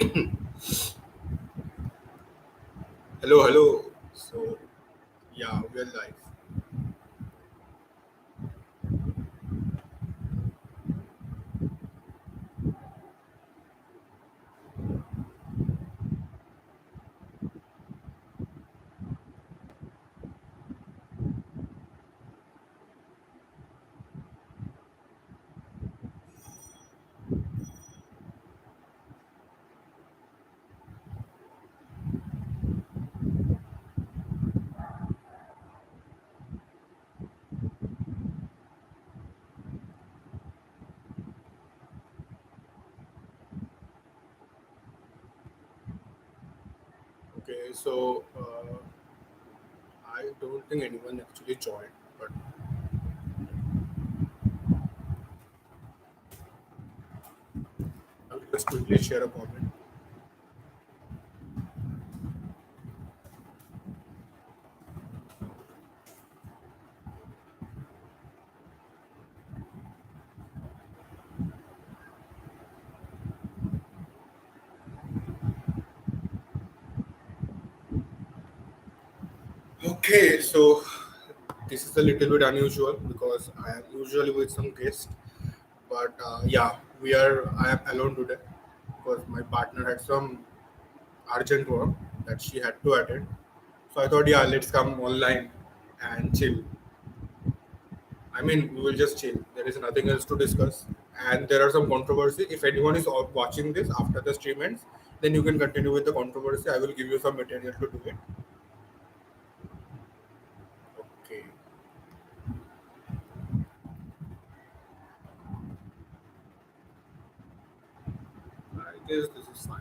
Hello, hello. So, yeah, we're live. Okay, so I don't think anyone actually joined, but I'll just quickly share a comment. Okay, so this is a little bit unusual because I am usually with some guest, but yeah, I am alone today because my partner had some urgent work that she had to attend. So I thought, yeah, let's come online and chill. I mean, we will just chill. There is nothing else to discuss. And there are some controversy. If anyone is watching this after the stream ends, then you can continue with the controversy. I will give you some material to do it. Okay. I guess this is fine.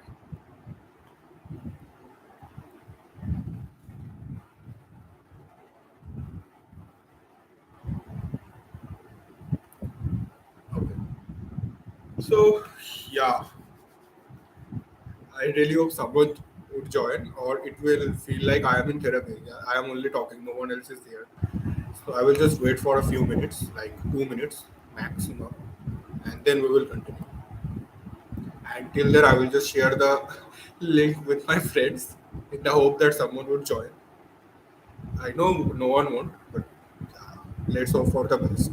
Okay. So, yeah, I really hope someone would join, or it will feel like I am in therapy. Yeah, I am only talking, no one else is here. So, I will just wait for a few minutes, like 2 minutes maximum, and then we will continue. Until then, I will just share the link with my friends in the hope that someone would join. I know no one won't, but let's hope for the best.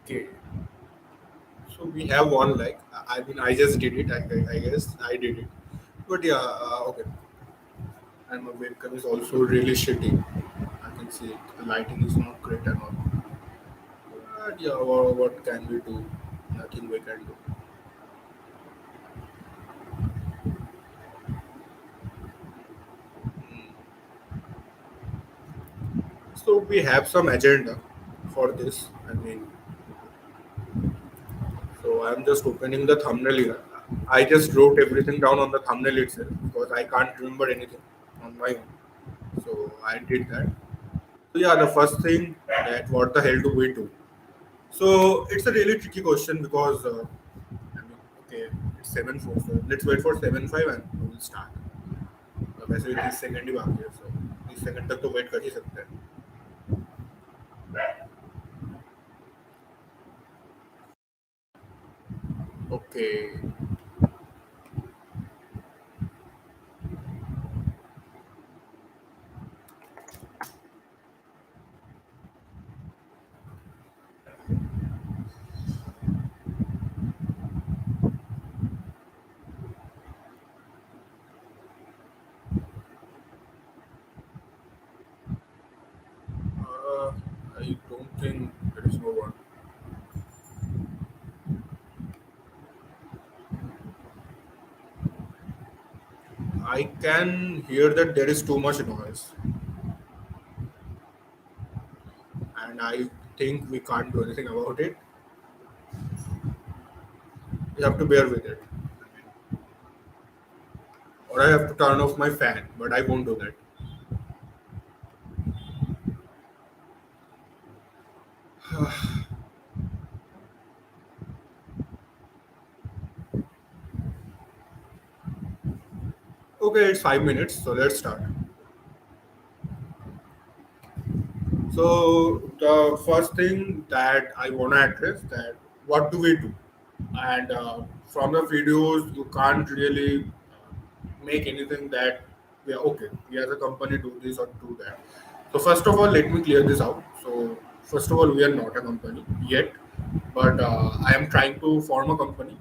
Okay, so we have one like I mean I just did it. I guess I did it, but yeah, okay. And my webcam is also really shitty. I can see it. The lighting is not great and all. But yeah, what can we do? Nothing we can do. So we have some agenda for this. I mean, so I'm just opening the thumbnail here. I just wrote everything down on the thumbnail itself because I can't remember anything on my own. So I did that. So yeah, the first thing that what the hell do we do? So it's a really tricky question because I mean, okay, it's 7-4, so let's wait for 7-5 and we will start. वैसे भी 30 second ही बाकी है, so 30 second तक तो wait कर ही सकते हैं. Okay. I can hear that there is too much noise, and I think we can't do anything about it. You have to bear with it, or I have to turn off my fan, but I won't do that. Okay, it's 5 minutes, so let's start. So the first thing that I want to address that what do we do? And from the videos you can't really make anything that we are okay. We as a company do this or do that. So first of all, let me clear this out. So first of all, we are not a company yet, but I am trying to form a company.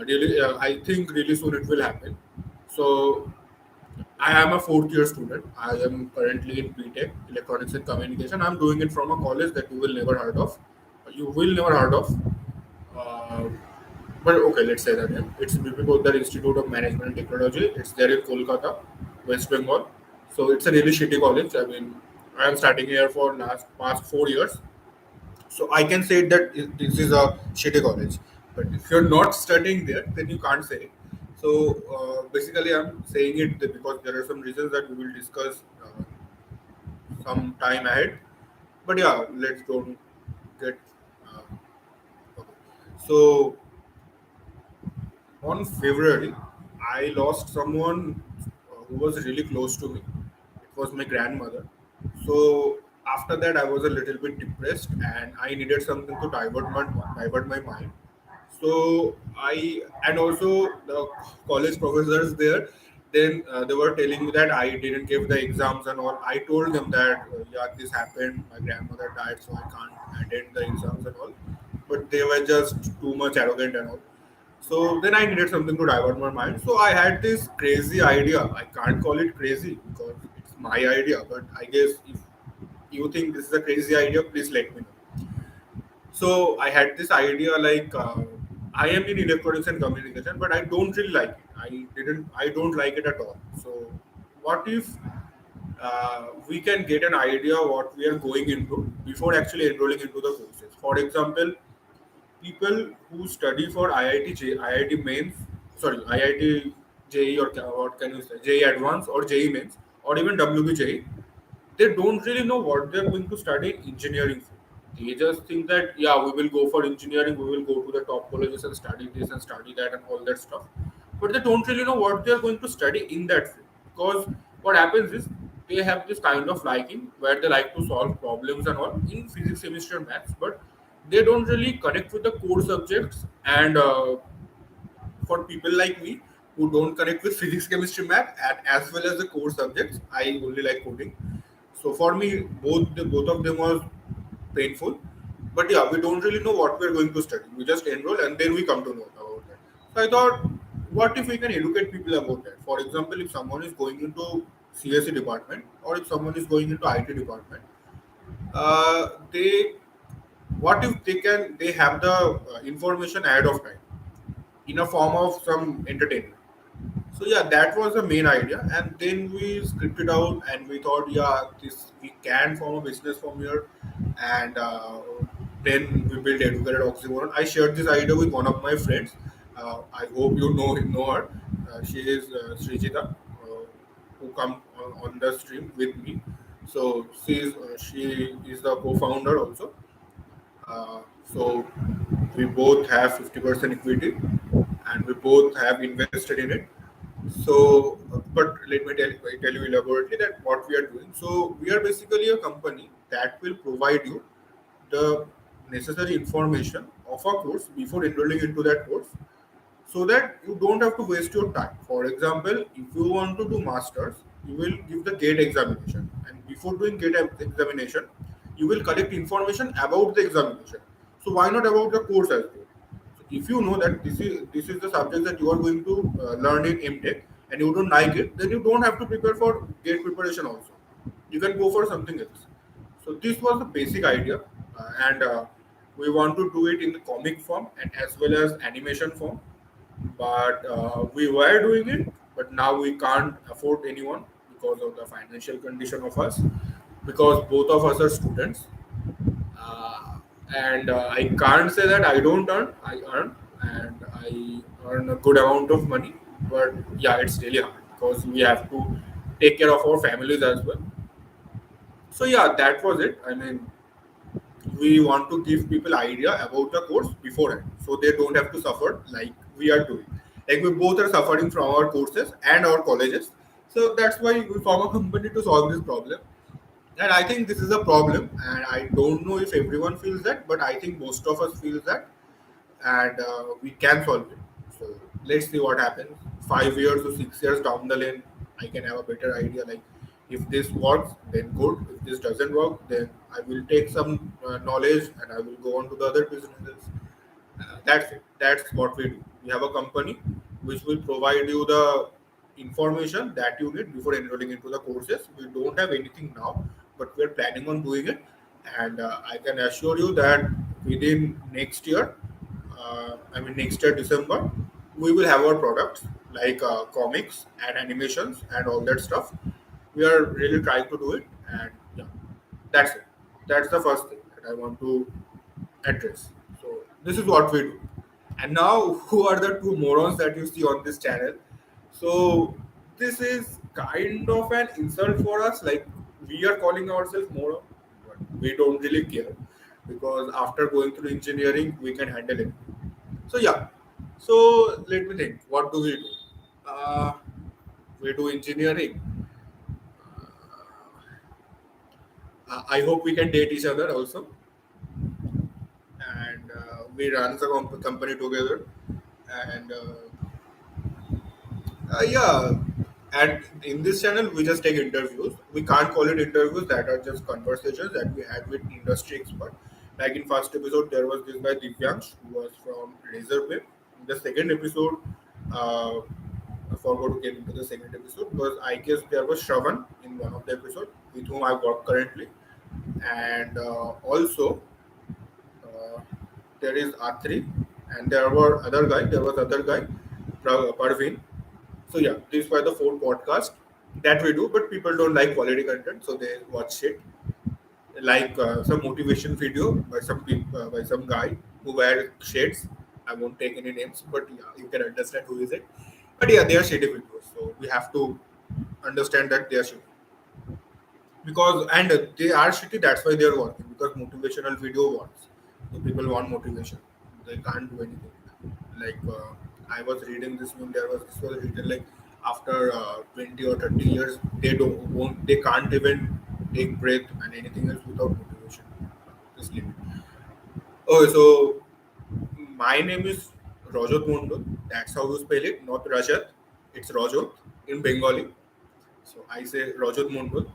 Really, I think really soon it will happen. So I am a fourth year student. I am currently in BTech, Electronics and Communication. I'm doing it from a college that you will never heard of. You will never heard of. Uh, but okay, let's say that name. It's BP Poddar Institute of Management and Technology. It's there in Kolkata, West Bengal. So it's a really shitty college. I mean, I am starting here for last past 4 years. So I can say that this is a shitty college. But if you're not studying there, then you can't say it. So basically, I'm saying it because there are some reasons that we will discuss some time ahead. But yeah, let's don't get. Okay. So on February, I lost someone who was really close to me. It was my grandmother. So after that, I was a little bit depressed, and I needed something to divert my mind. So I and also the college professors there. Then they were telling me that I didn't give the exams and all. I told them that yeah, this happened. My grandmother died, so I can't attend the exams and all. But they were just too much arrogant and all. So then I needed something to divert my mind. So I had this crazy idea. I can't call it crazy because it's my idea. But I guess if you think this is a crazy idea, please let me know. So I had this idea like I am in electronics and communication, but I don't really like it. I don't like it at all. So what if we can get an idea what we are going into before actually enrolling into the courses? For example, people who study for IIT mains, sorry, IIT JE or what can you say, JE advanced or JE mains or even WB JE, they don't really know what they're going to study in engineering field. They just think that yeah, we will go for engineering, we will go to the top colleges and study this and study that and all that stuff. But they don't really know what they're going to study in that field. Because what happens is they have this kind of liking where they like to solve problems and all in physics, chemistry, and maths, but they don't really connect with the core subjects. And for people like me who don't connect with physics, chemistry, math, and as well as the core subjects, I only like coding. So for me, both of them was painful. But yeah, we don't really know what we're going to study. We just enroll and then we come to know about that. So I thought, what if we can educate people about that? For example, if someone is going into CSE department or if someone is going into IT department, they what if they have the information ahead of time in a form of some entertainment. So yeah, that was the main idea, and then we scripted out, and we thought, yeah, this we can form a business from here, and then we built Educated Oxymoron. I shared this idea with one of my friends. I hope you know her. She is Srijita, who come on the stream with me. So she is the co-founder also. So we both have 50% equity, and we both have invested in it. So, but let me tell you elaborately that what we are doing. So, we are basically a company that will provide you the necessary information of a course before enrolling into that course, so that you don't have to waste your time. For example, if you want to do masters, you will give the gate examination, and before doing examination, you will collect information about the examination. So, why not about the course as well? If you know that this is the subject that you are going to learn in MTech and you don't like it, then you don't have to prepare for gate preparation also. You can go for something else. So this was the basic idea, and we want to do it in the comic form and as well as animation form. But we were doing it but now we can't afford anyone because of the financial condition of us, because both of us are students. uh, and I can't say that I don't earn. I earn, and I earn a good amount of money. But yeah, it's really hard because we have to take care of our families as well. So yeah, that was it. I mean, we want to give people idea about the course beforehand, so they don't have to suffer like we are doing. Like we both are suffering from our courses and our colleges, so that's why we form a company to solve this problem. And I think this is a problem, and I don't know if everyone feels that, but I think most of us feel that, and we can solve it. So let's see what happens. 5 years or 6 years down the lane, I can have a better idea. Like if this works, then good. If this doesn't work, then I will take some knowledge and I will go on to the other businesses. That's it. That's what we do. We have a company which will provide you the information that you need before enrolling into the courses. We don't have anything now, but we're planning on doing it. And I can assure you that within next year, next year December, we will have our products like comics and animations and all that stuff. We are really trying to do it, and yeah, that's it. That's the first thing that I want to address. So this is what we do. And now, who are the two morons that you see on this channel? So this is kind of an insult for us. Like we are calling ourselves moron, but we don't really care because after going through engineering, we can handle it. So yeah. So let me think. What do we do? Uh, we do engineering. I hope we can date each other also, and we run the company together. And yeah, and in this channel, we just take interviews. We can't call it interviews; that are just conversations that we had with industry expert. Like in first episode, there was this guy Divyansh who was from Razorway. In the second episode, uh, I forgot who came into the second episode because I guess there was Shravan in one of the episodes with whom I work currently, and also uh, there is Atri, and there were other guy. There was other guy, Parveen. So yeah, these were the four podcasts that we do, but people don't like quality content, so they watch it. Like some motivation video by some people, by some guy who wear shades. I won't take any names, but yeah, you can understand who is it. But yeah, they are shady videos, so we have to understand that they are shady because and they are shitty. That's why they are working because motivational video works. So people want motivation. They can't do anything. Like I was reading this one. There was this was written like after 20 or 30 years, they don't won't they can't even take breath and anything else without motivation. Just leave it. Oh, so my name is Rajat Mundul. That's how you spell it, not Rajat. It's Rajat in Bengali. So I say Rajat Mundul.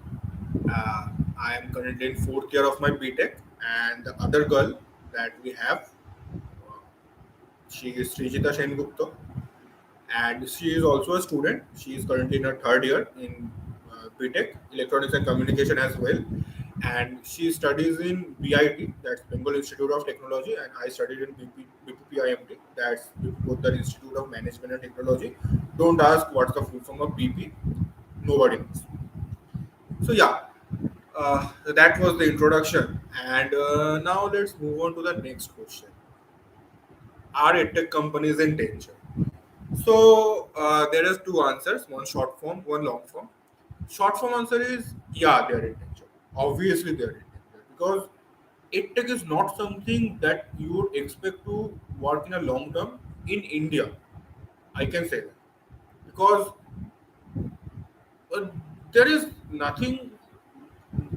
Uh, I am currently in fourth year of my BTech, and the other girl that we have, uh, she is Srijita Sengupta, and she is also a student. She is currently in her third year in BTech, Electronics and Communication as well, and she studies in BIT, that's Bengal Institute of Technology, and I studied in BPPIMT, that's Bhuttar Institute of Management and Technology. Don't ask what's the full form of BP, nobody knows. So yeah, that was the introduction, and now let's move on to the next question. Are edtech companies in danger? So there is two answers: one short form, one long form. Short form answer is yeah, they are in danger. Obviously, they are in danger because edtech is not something that you would expect to work in a long term in India. I can say that because uh, there is nothing,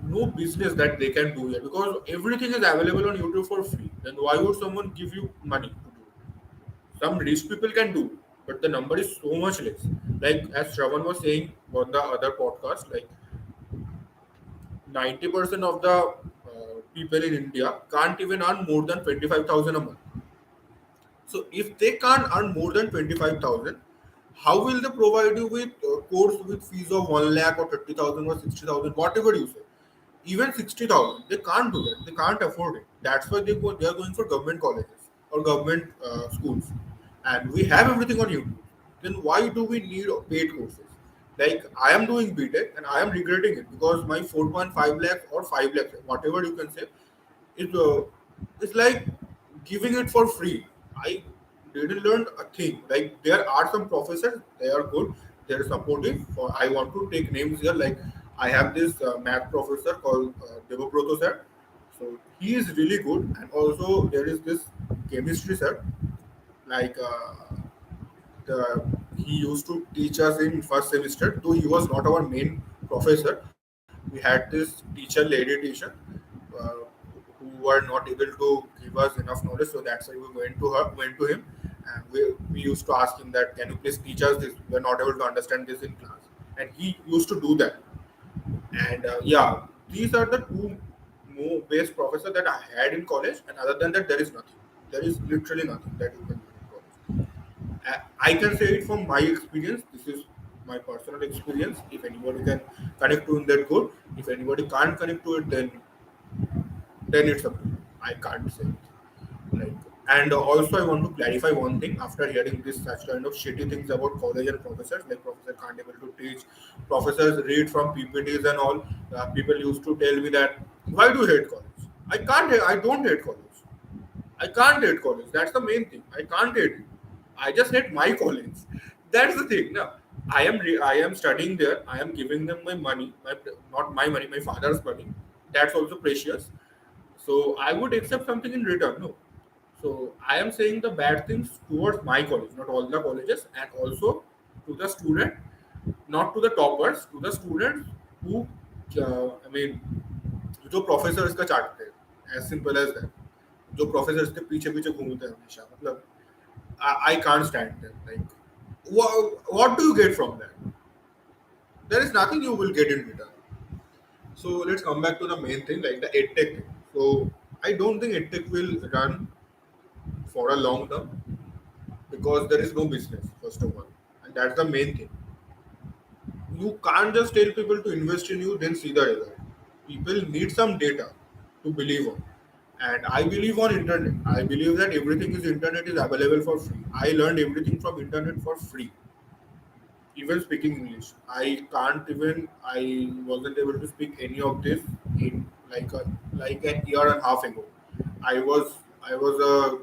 no business that they can do here because everything is available on YouTube for free. Then why would someone give you money to do it? Some rich people can do, it, but the number is so much less. Like as Shravan was saying on the other podcast, like 90% of the people in India can't even earn more than 25,000 a month. So if they can't earn more than 25,000, how will they provide you with course with fees of 1 lakh or 30,000 or 60,000, whatever you say? Even 60,000, they can't do that. They can't afford it. That's why they are going for government colleges or government schools. And we have everything on YouTube. then why do we need paid courses? Like I am doing BTech and I am regretting it because my 4.5 lakhs or 5 lakhs, whatever you can say, is it's like giving it for free. I didn't learn a thing. Like there are some professors, they are good, they are supportive. For I want to take names here. Like I have this math professor called Devabroto sir. So he is really good, and also there is this chemistry sir. Like he used to teach us in first semester. Though he was not our main professor, we had this teacher, lady teacher, uh, who were not able to give us enough knowledge. So that's why we went to him, and we used to ask him that, can you please teach us this? We are not able to understand this in class, and he used to do that. And yeah, these are the two more best professors that I had in college. And other than that, there is nothing. There is literally nothing that you can do in college. I can say it from my experience. This is my personal experience. If anybody can connect to it, that good. If anybody can't connect to it, then it's up to you. I can't say it. Like, and also I want to clarify one thing. After hearing this such kind of shitty things about college and professors, like professor can't able to teach, professors read from PPTs and all. People used to tell me that, why do you hate college? I can't. I don't hate college. I can't hate college. That's the main thing. I can't hate it. I just hate my college. That's the thing. Now, I am studying there. I am giving them my money, not my money, my father's money. That's also precious. So I would accept something in return. No. So I am saying the bad things towards my college, not all the colleges, and also to the student, not to the toppers, to the students who, I mean, जो professor इसका चाटते हैं, as simple as that. जो professor इसके पीछे पीछे घूमते हैं हमेशा, मतलब I can't stand them. Like, what do you get from that? There is nothing you will get in return. So let's come back to the main thing, like the edtech thing. So I don't think edtech will run for a long term because there is no business, first of all, and that's the main thing. You can't just tell people to invest in you, then see the result. People need some data to believe on. And I believe on internet. I believe that everything is internet is available for free. I learned everything from internet for free. Even speaking English. I wasn't able to speak any of this in like an year and a half ago. I was a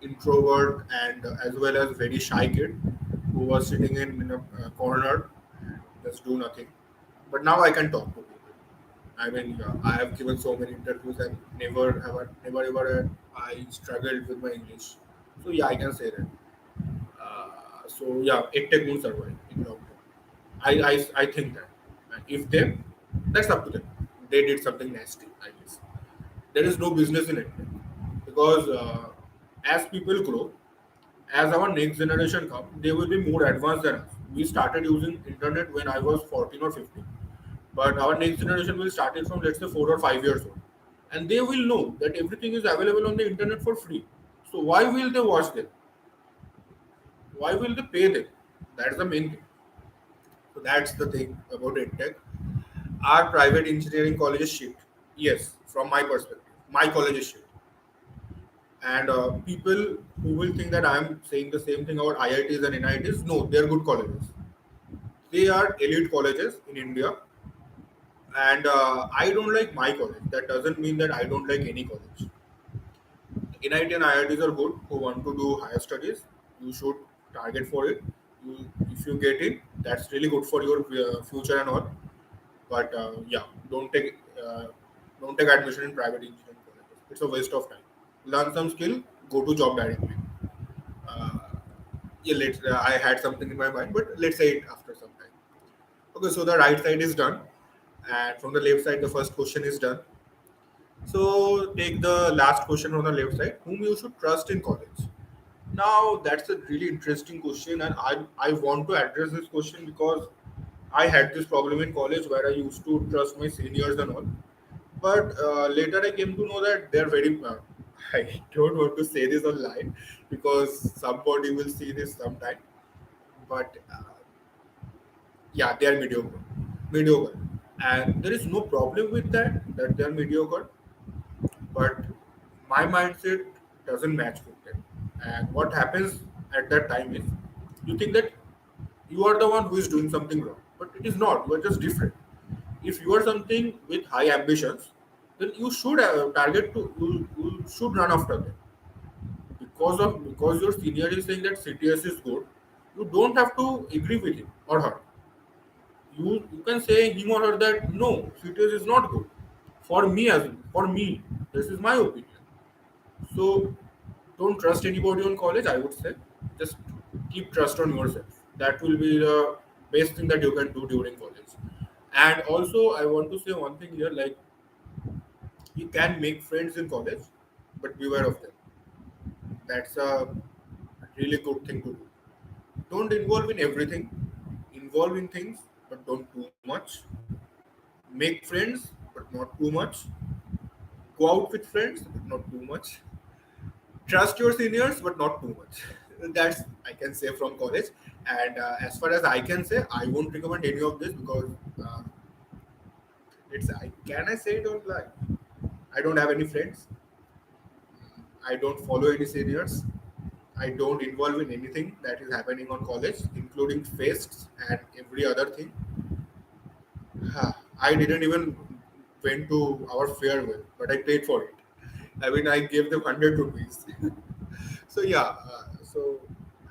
introvert and as well as very shy kid who was sitting in a corner and just do nothing. But now I can talk to people. I mean, yeah, I have given so many interviews and never ever I struggled with my English. So yeah, I can say that. So yeah, it take won't survive in long term. I think that. And if they, that's up to them. They did something nasty, I guess. There is no business in it because as people grow, as our next generation come, they will be more advanced than us. We started using internet when I was 14 or 15, but our next generation will start it from let's say 4 or 5 years old, and they will know that everything is available on the internet for free. So why will they watch them? Why will they pay them? That's the main thing. So that's the thing about EdTech. Are private engineering colleges shit? Yes, from my perspective, my college is shit. And people who will think that I am saying the same thing about IITs and NITs, no, they're good colleges. They are elite colleges in India, and I don't like my college. That doesn't mean that I don't like any college. NIT and IITs are good. Who want to do higher studies, you should target for it. If you get in, that's really good for your future and all. But yeah, don't take admission in private engineering colleges. It's a waste of time. Learn some skill, go to job directly. Uh, yeah, I had something in my mind, but let's say it after some time. Okay, so the right side is done, and from the left side, the first question is done. So take the last question on the left side. Whom you should trust in college? Now that's a really interesting question, and I want to address this question because I had this problem in college where I used to trust my seniors and all. But later I came to know that they're very. I don't want to say this online because somebody will see this sometime. But yeah, they are mediocre, and there is no problem with that. That they are mediocre, but my mindset doesn't match with them. And what happens at that time is You think that you are the one who is doing something wrong, but it is not. You are just different. If you are something with high ambitions, then you should target to you should run after them. Because your senior is saying that CTS is good, you don't have to agree with him or her. You can say him or her that no, CTS is not good for me. This is my opinion. So don't trust anybody on college, I would say. Just keep trust on yourself. That will be the best thing that you can do during college. And also I want to say one thing here, like, you can make friends in college, but beware of them. That's a really good thing to do. Don't involve in everything. Involve in things, but don't too much. Make friends, but not too much. Go out with friends, but not too much. Trust your seniors, but not too much. That's I can say from college. And as far as I can say, I won't recommend any of this because uh, can I say it on live? I don't have any friends. I don't follow any seniors. I don't involve in anything that is happening on college, including fests and every other thing. I didn't even went to our farewell, but I paid for it. I mean, I gave them 100 rupees. So yeah, so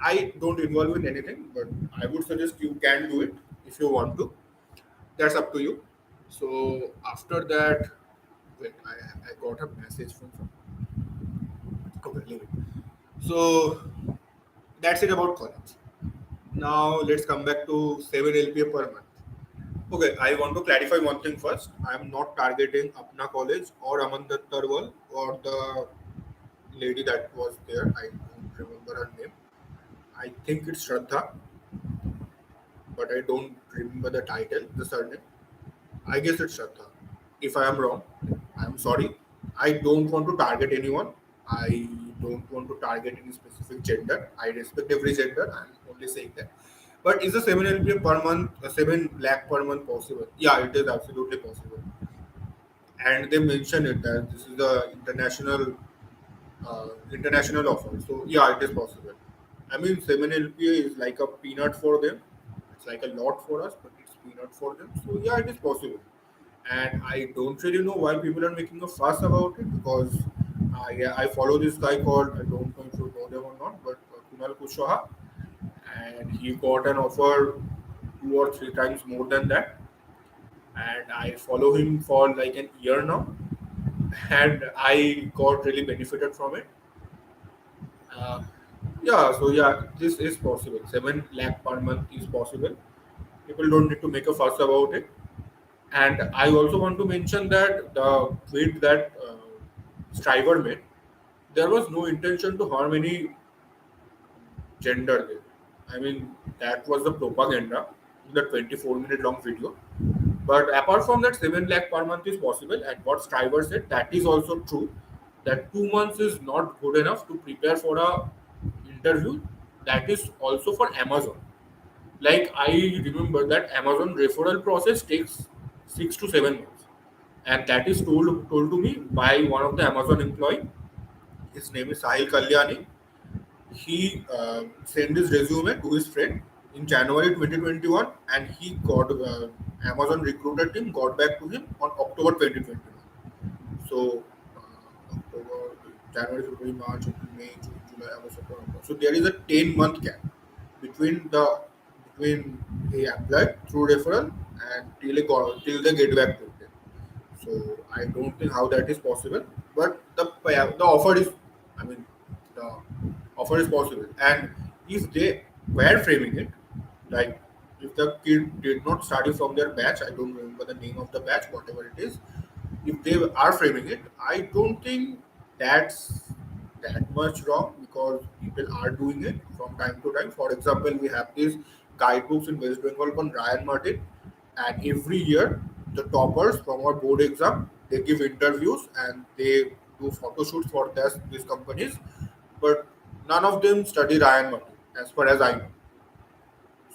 I don't involve in anything, but I would suggest you can do it if you want to. That's up to you. So after that, wait, I got a message from someone. Okay, leave it. So that's it about college. Now let's come back to 7 LPA per month. Okay, I want to clarify one thing first. I am not targeting Apna College or Aman Tarwal or the lady that was there. I don't remember her name. I think it's Shraddha, but I don't remember the title, the surname. I guess it's Shraddha. If I am wrong, I'm sorry. I don't want to target anyone. I don't want to target any specific gender. I respect every gender. I'm only saying that. But is a 7 LPA per month, a 7 lakh per month possible? Yeah, it is absolutely possible. And they mention it that this is the international offer. So yeah, it is possible. I mean, 7 LPA is like a peanut for them. It's like a lot for us, but it's peanut for them. So yeah, it is possible. And I don't really know why people are making a fuss about it because I follow this guy called, I don't know if you know them or not, but Kunal Kushaha, and he got an offer 2 or 3 times more than that. And I follow him for like an year now, and I got really benefited from it. Uh, yeah, so yeah, this is possible. 7 lakh per month is possible. People don't need to make a fuss about it. And I also want to mention that the tweet that Striver made, there was no intention to harm any gender there. I mean, that was the propaganda in the 24-minute long video. But apart from that, 7 lakh per month is possible. And what Striver said, that is also true. That 2 months is not good enough to prepare for a interview. That is also for Amazon. Like I remember that Amazon referral process takes 6 to 7 months, and that is told to me by one of the Amazon employee. His name is Sahil Kalyani. He sent his resume to his friend in January 2021, and he got Amazon recruited him, got back to him on October 2021. So October, January, February, March, April, May, June, July, August, September. October. So there is a 10-month gap between the between he applied through referral and till they get back to him. So I don't think how that is possible. But the offer is, I mean, the offer is possible. And if they were framing it, like if the kid did not study from their batch, I don't remember the name of the batch, whatever it is. If they are framing it, I don't think that's that much wrong because people are doing it from time to time. For example, we have these guidebooks in West Bengal on Ryan Martin, and every year the toppers from our board exam they give interviews and they do photo shoots for these companies, but none of them study Ryan Martin as far as I know.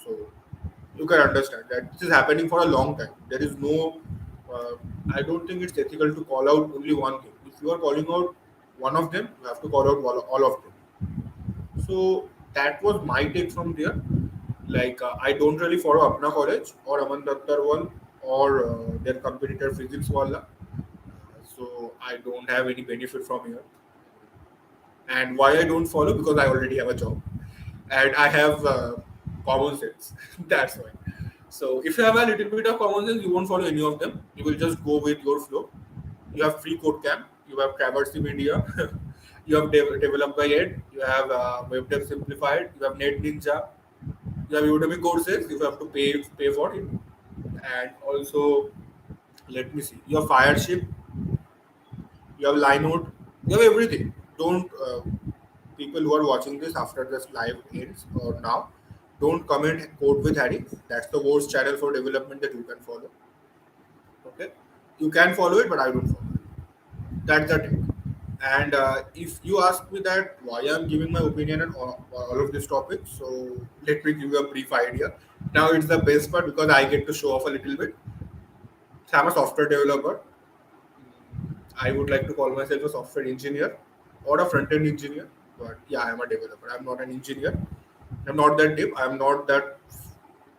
So you can understand that this is happening for a long time. There is no, I don't think it's ethical to call out only one thing. If you are calling out one of them, you have to call out all of them. So that was my take from there. Like I don't really follow Apna College or Aman Dattarwal or their competitor Physics Wala. So I don't have any benefit from here. And why I don't follow? Because I already have a job and I have common sense. That's why. So if you have a little bit of common sense, you won't follow any of them. You will just go with your flow. You have free code camp. You have Traverse Media. You have developed by Ed. You have Web Dev Simplified. You have Net Ninja. You have Udemy courses. You have to pay for it. And also, let me see. You have Fireship. You have Linode. You have everything. Don't people who are watching this after this live ends or now, don't comment code with Harry. That's the worst channel for development that you can follow. Okay, you can follow it, but I don't follow it. That's the thing. And if you ask me that why I'm giving my opinion on all of these topics, so let me give you a brief idea. Now it's the best part because I get to show off a little bit. So I'm a software developer. I would like to call myself a software engineer or a front end engineer. But yeah, I'm a developer. I'm not an engineer. I'm not that deep. I'm not that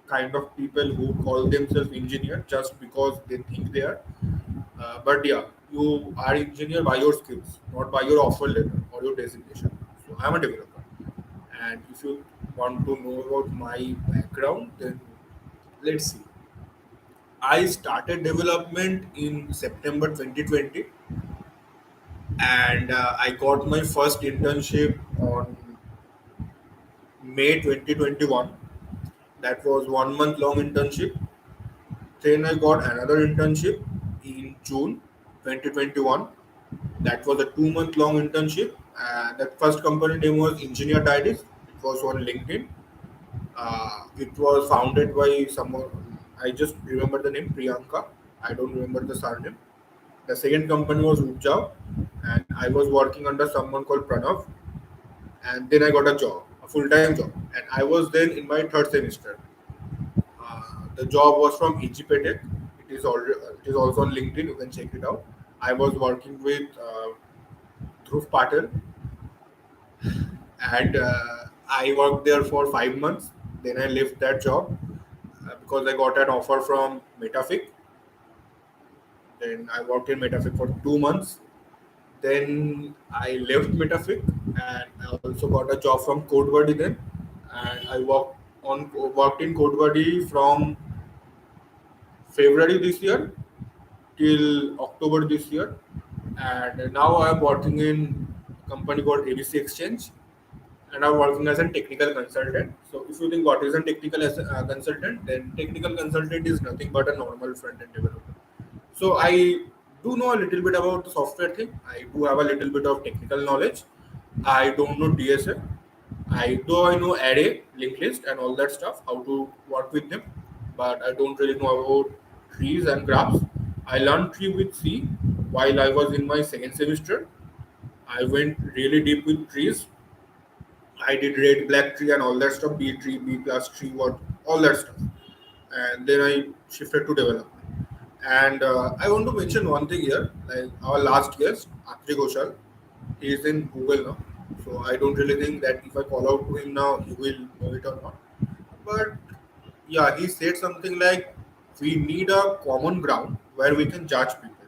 kind of people who call themselves engineer just because they think they are. But yeah, you are engineer by your skills, not by your offer letter or your designation. So I'm a developer. And if you want to know about my background, then let's see. I started development in September 2020 and I got my first internship on May 2021. That was 1 month long internship. Then I got another internship in June 2021. That was a 2 month long internship. That first company name was Engineer Diaries. It was on LinkedIn. It was founded by someone, I just remember the name Priyanka. I don't remember the surname. The second company was Upjaw, and I was working under someone called Pranav. And then I got a job, a full time job, and I was then in my third semester. The job was from Ejipetech. It is also on LinkedIn. You can check it out. I was working with Dhruv Patel, and I worked there for 5 months. Then I left that job because I got an offer from Metafic. Then I worked in Metafic for 2 months. Then I left Metafic, and I also got a job from CodeBuddy then, and I worked in CodeBuddy from February this year till October this year, and now I'm working in a company called ABC Exchange, and I'm working as a technical consultant. So if you think what is a technical consultant, then technical consultant is nothing but a normal front end developer. So I do know a little bit about the software thing. I do have a little bit of technical knowledge. I don't know DSA. I know array, linked list, and all that stuff, how to work with them, but I don't really know about trees and graphs. I learned tree with C while I was in my second semester. I went really deep with trees. I did red, black tree, and all that stuff. B tree, B plus tree, what all that stuff. And then I shifted to development. And I want to mention one thing here. Like our last guest, Atri Ghoshal, he is in Google now. So I don't really think that if I call out to him now, he will know it or not. But yeah, he said something like, "We need a common ground where we can judge people."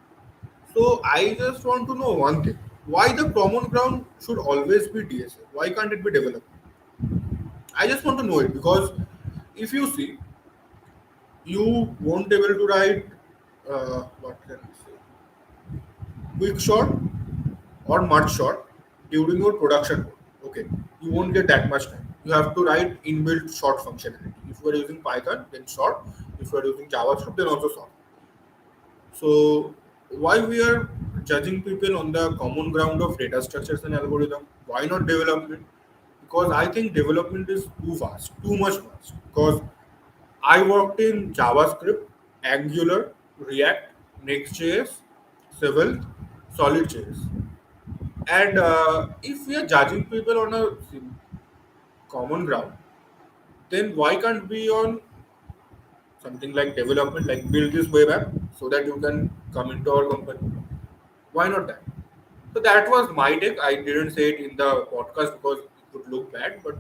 So I just want to know one thing: why the common ground should always be DSA? Why can't it be developed? I just want to know it because if you see, you won't be able to write what can I say, quick short or much short during your production code. Okay, you won't get that much time. You have to write inbuilt short functionality. If you are using Python, then short. If you are using JavaScript, then also short. So why we are judging people on the common ground of data structures and algorithm? Why not development? Because I think development is too vast, too much vast. Because I worked in JavaScript, Angular, React, Next.js, Civil, Solid.js. And if we are judging people on a common ground, then why can't we on something like development, like build this web app so that you can come into our company? Why not that? So that was my take. I didn't say it in the podcast because it would look bad, but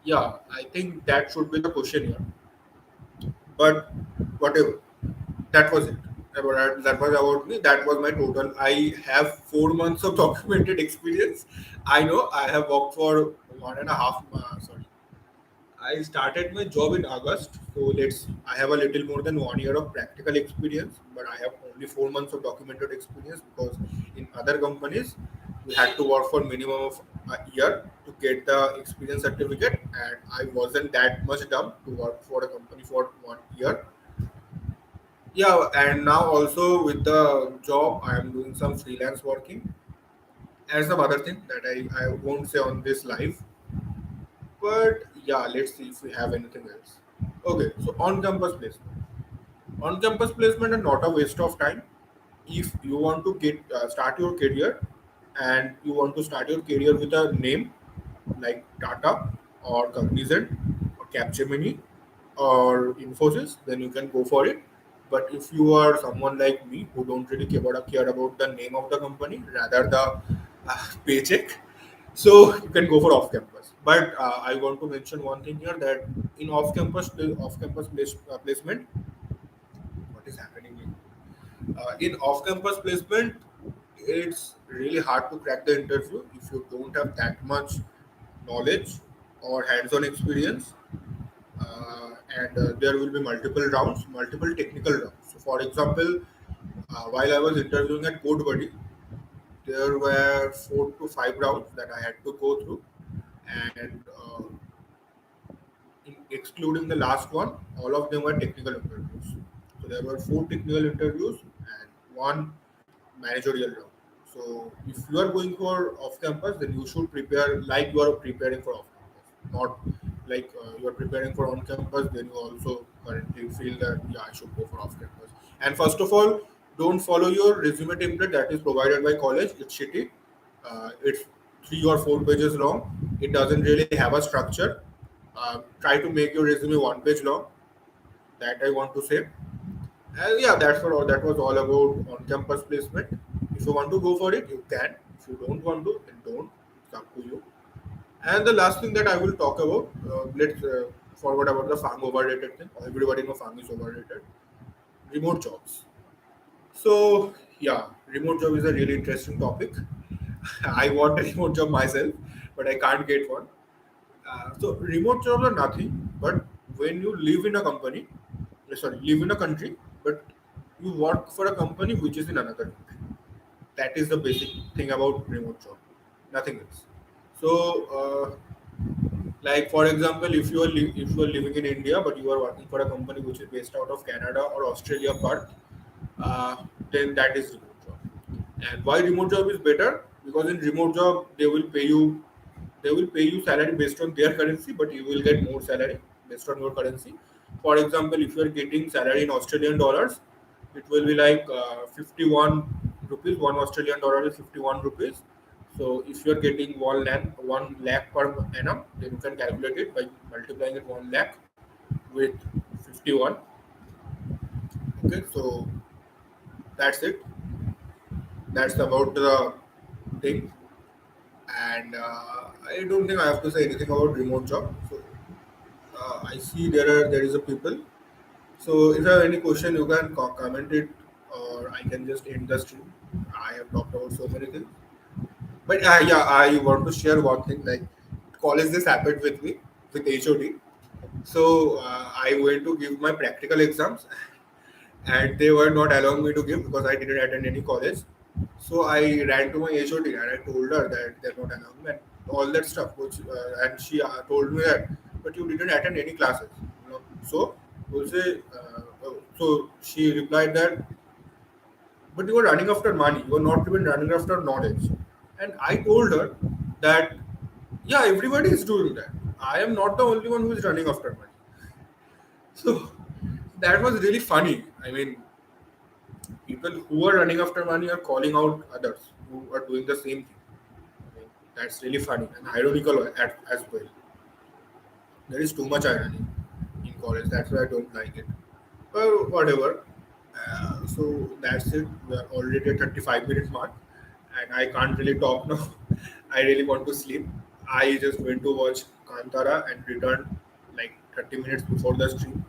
Yeah, I think that should be the question here. But whatever, that was it. That was about me. That was my total. I have 4 months of documented experience. I know I have worked for 1.5. Sorry, I started my job in August, so let's. I have a little more than 1 year of practical experience, but I have only 4 months of documented experience because in other companies we had to work for minimum of a year to get the experience certificate, and I wasn't that much dumb to work for a company for 1 year. Yeah, and now also with the job, I am doing some freelance working and some other thing that I won't say on this live. But yeah, let's see if we have anything else. Okay, so on campus placement. On campus placement are not a waste of time. If you want to get start your career and you want to start your career with a name like Tata or Cognizant or Capgemini or Infosys, then you can go for it. But if you are someone like me who don't really care about the name of the company, rather the paycheck, so you can go for off campus. But I want to mention one thing here that in off campus placement, what is happening in off campus placement, it's really hard to crack the interview if you don't have that much knowledge or hands-on experience. And there will be multiple rounds, multiple technical rounds. So for example, while I was interviewing at CodeBuddy, there were 4 to 5 rounds that I had to go through, and excluding the last one, all of them were technical interviews. So there were 4 technical interviews and one managerial round. So if you are going for off campus, then you should prepare like you are preparing for off campus, not like you are preparing for on campus. Then you also currently feel that yeah, I should go for off campus. And first of all, don't follow your resume template that is provided by college. It's shitty. It's 3 or 4 pages long. It doesn't really have a structure. Try to make your resume 1 page long. That I want to say. And yeah, that was all about on-campus placement. If you want to go for it, you can. If you don't want to, then don't. It's up to you. And the last thing that I will talk about, let's forget about the FAANG overrated thing. Everybody knows FAANG is overrated. Remote jobs. So yeah, remote job is a really interesting topic. I want a remote job myself, but I can't get one. So remote jobs are nothing, but when you live in a company, live in a country, but you work for a company which is in another country. That is the basic thing about remote job, nothing else. So, like for example, if you are living in India, but you are working for a company which is based out of Canada or Australia, Perth, uh, then that is remote job. And why remote job is better? Because in remote job they will pay you salary based on their currency, but you will get more salary based on your currency. For example, if you are getting salary in Australian dollars, it will be like 51 rupees. One Australian dollar is 51 rupees. So if you are getting 1 lakh per annum, then you can calculate it by multiplying it 1 lakh with 51. Okay, so that's it. That's about the thing. And I don't think I have to say anything about remote job. So I see there is a people. So if you have any question, you can comment it, or I can just end the stream. I have talked about so many things, but yeah, I want to share one thing. Like college, this happened with me with HOD. So I went to give my practical exams, and they were not allowing me to give because I didn't attend any college. So I ran to my HOD and I told her that they're not allowing me and all that stuff. And she told me that, but you didn't attend any classes. So, so she replied that, but you were running after money. You were not even running after knowledge. And I told her that, yeah, everybody is doing that. I am not the only one who is running after money. So that was really funny. I mean, people who are running after money are calling out others who are doing the same thing. I mean, that's really funny and ironical as well. There is too much irony in college. That's why I don't like it. But whatever. So that's it. We are already at 35 minutes mark, and I can't really talk now. I really want to sleep. I just went to watch Kantara and returned like 30 minutes before the stream.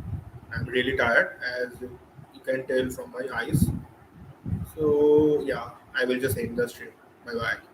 I'm really tired, as you can tell from my eyes. So yeah, I will just end the stream. Bye bye.